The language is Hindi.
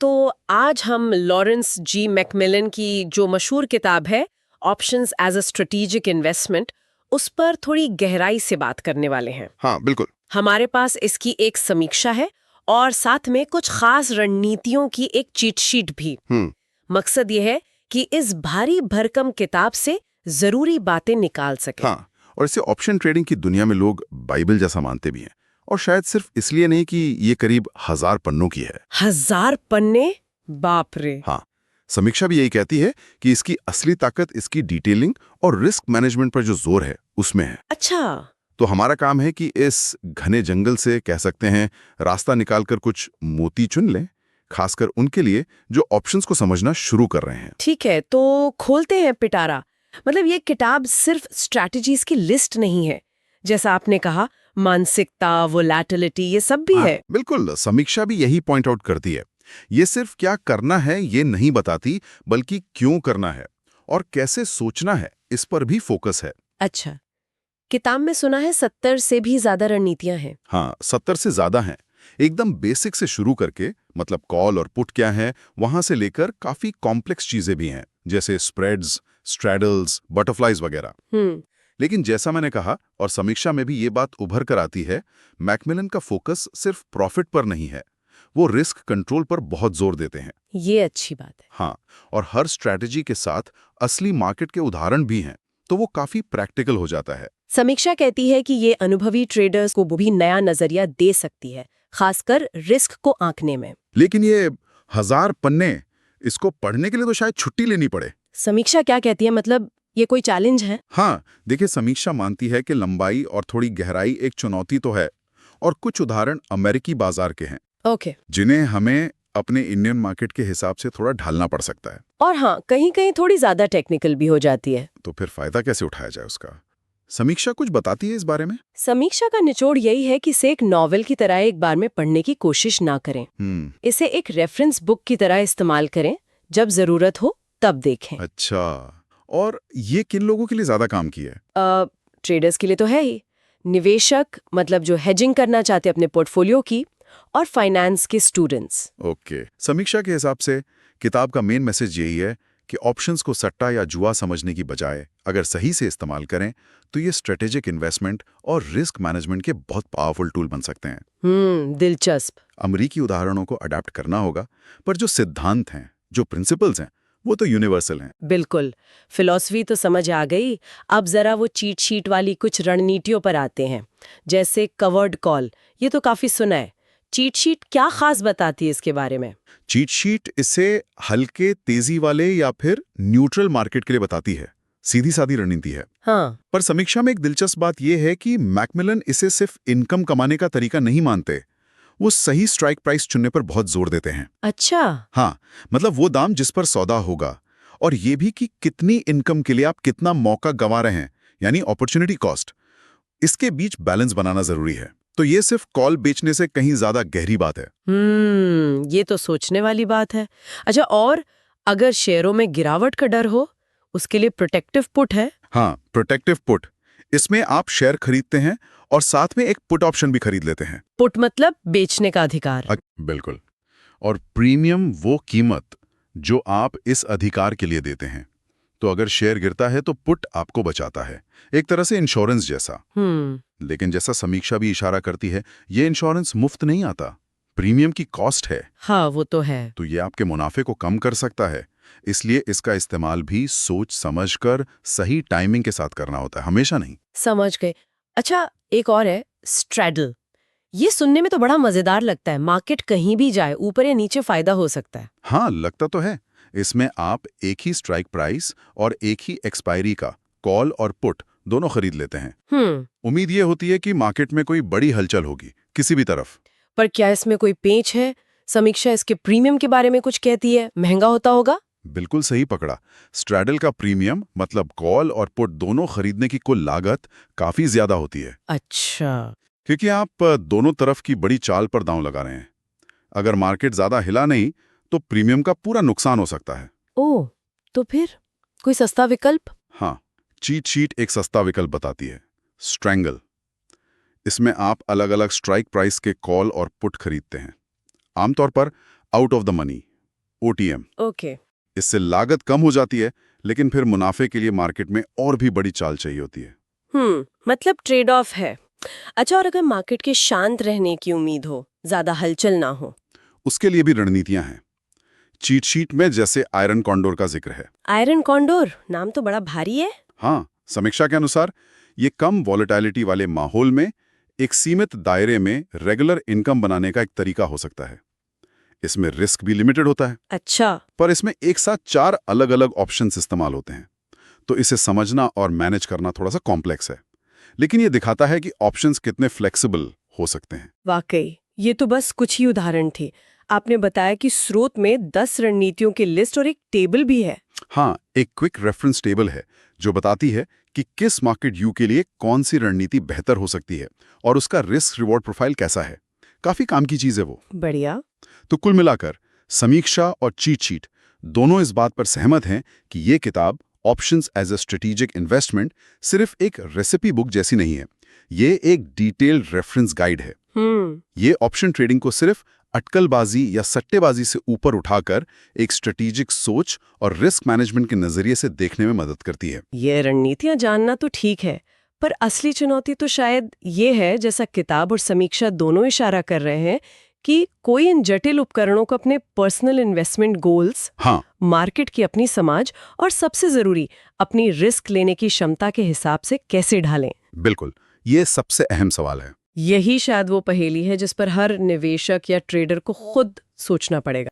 तो आज हम लॉरेंस जी मैकमिलन की जो मशहूर किताब है options as a strategic investment, उस पर थोड़ी गहराई से बात करने वाले हैं। हाँ बिल्कुल। हमारे पास इसकी एक समीक्षा है और साथ में कुछ खास रणनीतियों की एक चीट शीट भी। मकसद ये है कि इस भारी भरकम किताब से जरूरी बातें निकाल सके। हाँ, और इसे ऑप्शन ट्रेडिंग की दुनिया में लोग बाइबल जैसा मानते भी हैं, और शायद सिर्फ इसलिए नहीं कि ये करीब 1000 पन्नों की है। 1000 पन्ने? बाप रे। हाँ, समीक्षा भी यही कहती है कि इसकी असली ताकत इसकी डिटेलिंग और रिस्क मैनेजमेंट पर जो जोर है उसमें है। अच्छा। तो हमारा काम है कि इस घने जंगल से कह सकते हैं रास्ता निकालकर कुछ मोती चुन लें, खासकर उनके लिए जो ऑप्शंस को समझना शुरू कर रहे हैं। ठीक है, तो खोलते हैं पिटारा। मतलब ये किताब सिर्फ स्ट्रैटेजीज की लिस्ट नहीं है, जैसा आपने कहा मानसिकता, वोलैटिलिटी, ये सब भी है। बिल्कुल, समीक्षा भी यही पॉइंट आउट करती है। ये सिर्फ क्या करना है ये नहीं बताती, बल्कि क्यों करना है और कैसे सोचना है इस पर भी फोकस है। अच्छा, किताब में सुना है 70 से भी ज्यादा रणनीतियां हैं। हाँ, 70 से ज्यादा हैं। एकदम बेसिक से शुरू करके, मतलब कॉल और पुट क्या है, वहां से लेकर काफी कॉम्प्लेक्स चीजें भी हैं, जैसे स्प्रेड्स, स्ट्रैडल्स, बटरफ्लाइज वगैरह। लेकिन जैसा मैंने कहा और समीक्षा में भी ये बात उभर कर आती है, मैकमिलन का फोकस सिर्फ प्रॉफिट पर नहीं है, वो रिस्क कंट्रोल पर बहुत जोर देते हैं। ये अच्छी बात है। हाँ, और हर स्ट्रैटेजी के साथ असली मार्केट के उदाहरण भी हैं, तो वो काफी प्रैक्टिकल हो जाता है। समीक्षा कहती है कि ये अनुभवी ट्रेडर्स को भी नया नजरिया दे सकती है, खासकर रिस्क को आंकने में। लेकिन ये 1000 पन्ने, इसको पढ़ने के लिए तो शायद छुट्टी लेनी पड़े। समीक्षा क्या कहती है, मतलब ये कोई चैलेंज है? हाँ, देखिए, समीक्षा मानती है कि लंबाई और थोड़ी गहराई एक चुनौती तो है, और कुछ उदाहरण अमेरिकी बाजार के हैं, ओके। जिन्हें हमें अपने इंडियन मार्केट के हिसाब से थोड़ा ढालना पड़ सकता है। और हाँ, कहीं कहीं थोड़ी ज्यादा टेक्निकल भी हो जाती है। तो फिर फायदा कैसे उठाया जाए उसका? समीक्षा कुछ बताती है इस बारे में? समीक्षा का निचोड़ यही है कि इसे एक नॉवेल की तरह एक बार में पढ़ने की कोशिश ना करें। इसे एक रेफरेंस बुक की तरह इस्तेमाल करें, जब जरूरत हो तब देखें। अच्छा, और ये किन लोगों के लिए ज्यादा काम की है? ट्रेडर्स के लिए तो है ही, निवेशक मतलब जो हेजिंग करना चाहते अपने पोर्टफोलियो की, और फाइनेंस के स्टूडेंट्स। ओके, समीक्षा के हिसाब से किताब का मेन मैसेज यही है कि ऑप्शंस को सट्टा या जुआ समझने की बजाय अगर सही से इस्तेमाल करें तो ये स्ट्रेटेजिक इन्वेस्टमेंट और रिस्क मैनेजमेंट के बहुत पावरफुल टूल बन सकते हैं। दिलचस्प। अमेरिकी उदाहरणों को अडेप्ट करना होगा, पर जो सिद्धांत हैं, जो प्रिंसिपल्स हैं, वो तो यूनिवर्सल हैं। बिल्कुल, फिलॉसफी तो समझ आ गई। अब जरा वो चीट शीट वाली कुछ रणनीतियों पर आते हैं, जैसे कवर्ड कॉल। ये तो काफी सुना है। चीट शीट क्या खास बताती है इसके बारे में? चीट शीट इसे हल्के, तेजी वाले या फिर न्यूट्रल मार्केट के लिए बताती है। सीधी सादी रणनीति है। हाँ। पर समीक्षा में एक दिलचस्प बात यह है कि मैकमिलन इसे सिर्फ इनकम कमाने का तरीका नहीं मानते, वो सही स्ट्राइक प्राइस चुनने पर बहुत जोर देते हैं। अच्छा। हाँ, मतलब वो दाम जिस पर सौदा होगा, और ये भी कि कितनी इनकम के लिए आप कितना मौका गंवा रहे हैं, यानी अपॉर्चुनिटी कॉस्ट, इसके बीच बैलेंस बनाना जरूरी है। तो ये सिर्फ कॉल बेचने से कहीं ज्यादा गहरी बात है। ये तो सोचने वाली बात है। अच्छा, और अगर शेयरों में गिरावट का डर हो, उसके लिए प्रोटेक्टिव पुट है? हाँ, प्रोटेक्टिव पुट। इसमें आप शेयर खरीदते हैं और साथ में एक पुट ऑप्शन भी खरीद लेते हैं। पुट मतलब बेचने का अधिकार। बिल्कुल। और प्रीमियम वो कीमत जो आप इस अधिकार के लिए देते हैं। तो अगर शेयर गिरता है तो पुट आपको बचाता है, एक तरह से इंश्योरेंस जैसा। लेकिन जैसा समीक्षा भी इशारा करती है, ये इंश्योरेंस मुफ्त नहीं आता, प्रीमियम की कॉस्ट है। हाँ, वो तो है। तो ये आपके मुनाफे को कम कर सकता है, इसलिए इसका इस्तेमाल भी सोच समझकर सही टाइमिंग के साथ करना होता है, हमेशा नहीं। समझ गए। अच्छा, एक और है स्ट्रैडल। ये सुनने में तो बड़ा मजेदार लगता है। मार्केट कहीं भी जाए, ऊपर या नीचे फायदा हो सकता है। हाँ, लगता तो है। इसमें आप एक ही स्ट्राइक प्राइस और एक ही एक्सपायरी का कॉल और पुट दोनों खरीद लेते हैं। उम्मीद ये होती है कि मार्केट में कोई बड़ी हलचल होगी किसी भी तरफ। पर क्या इसमें कोई पेंच है? समीक्षा इसके प्रीमियम के बारे में कुछ कहती है, महंगा होता होगा? बिल्कुल सही पकड़ा। स्ट्रैडल का प्रीमियम, मतलब कॉल और पुट दोनों खरीदने की कुल लागत काफी ज्यादा होती है। अच्छा। क्योंकि आप दोनों तरफ की बड़ी चाल पर दांव लगा रहे हैं। अगर मार्केट ज्यादा हिला नहीं तो प्रीमियम का पूरा नुकसान हो सकता है। ओह, तो फिर कोई सस्ता विकल्प? हाँ, चीट शीट एक सस्ता विकल्प बताती है, स्ट्रैंगल। इसमें आप अलग अलग स्ट्राइक प्राइस के कॉल और पुट खरीदते हैं, आमतौर पर out of the money, OTM। Okay. इससे लागत कम हो जाती है, लेकिन फिर मुनाफे के लिए मार्केट में और भी बड़ी चाल चाहिए होती है। मतलब ट्रेड ऑफ है। अच्छा, और अगर मार्केट के शांत रहने की उम्मीद हो, ज्यादा हलचल ना हो? उसके लिए भी रणनीतियां हैं। चीट शीट में जैसे आयरन कॉन्डोर का जिक्र है। आयरन कॉन्डोर नाम तो बड़ा भारी है। हाँ, समीक्षा के अनुसार ये कम वॉलेटिलिटी वाले माहौल में एक सीमित दायरे में रेगुलर इनकम बनाने का एक तरीका हो सकता है। इसमें रिस्क भी लिमिटेड होता है। अच्छा। पर इसमें एक साथ 4 अलग-अलग ऑप्शंस इस्तेमाल होते हैं, तो इसे समझना और मैनेज करना थोड़ा सा कॉम्प्लेक्स है। लेकिन ये दिखाता है कि ऑप्शंस कितने फ्लेक्सिबल हो सकते हैं। वाकई, ये तो बस कुछ ही उदाहरण थे। आपने बताया कि स्रोत में 10 रणनीतियों की लिस्ट और एक टेबल भी है। हाँ, एक क्विक रेफरेंस टेबल है जो बताती है कि किस मार्केट व्यू के लिए कौन सी रणनीति बेहतर हो सकती है और उसका रिस्क रिवॉर्ड प्रोफाइल कैसा है। काफी काम की चीज है वो। बढ़िया। तो कुल मिलाकर समीक्षा और चीट शीट दोनों इस बात पर सहमत हैं कि ये किताब options as a strategic investment सिर्फ एक रेसिपी बुक जैसी नहीं है, ये एक डिटेल्ड रेफरेंस गाइड है। ये ऑप्शन ट्रेडिंग को सिर्फ अटकलबाजी या सट्टेबाजी से ऊपर उठाकर एक स्ट्रेटेजिक सोच और रिस्क मैनेजमेंट के नजरिए से देखने में मदद करती है। ये रणनीतियां जानना तो ठीक है, पर असली चुनौती तो शायद ये है, जैसा किताब और समीक्षा दोनों इशारा कर रहे हैं, कि कोई इन जटिल उपकरणों को अपने पर्सनल इन्वेस्टमेंट गोल्स, मार्केट की अपनी समझ और सबसे जरूरी अपनी रिस्क लेने की क्षमता के हिसाब से कैसे ढालें। बिल्कुल, ये सबसे अहम सवाल है। यही शायद वो पहेली है जिस पर हर निवेशक या ट्रेडर को खुद सोचना पड़ेगा।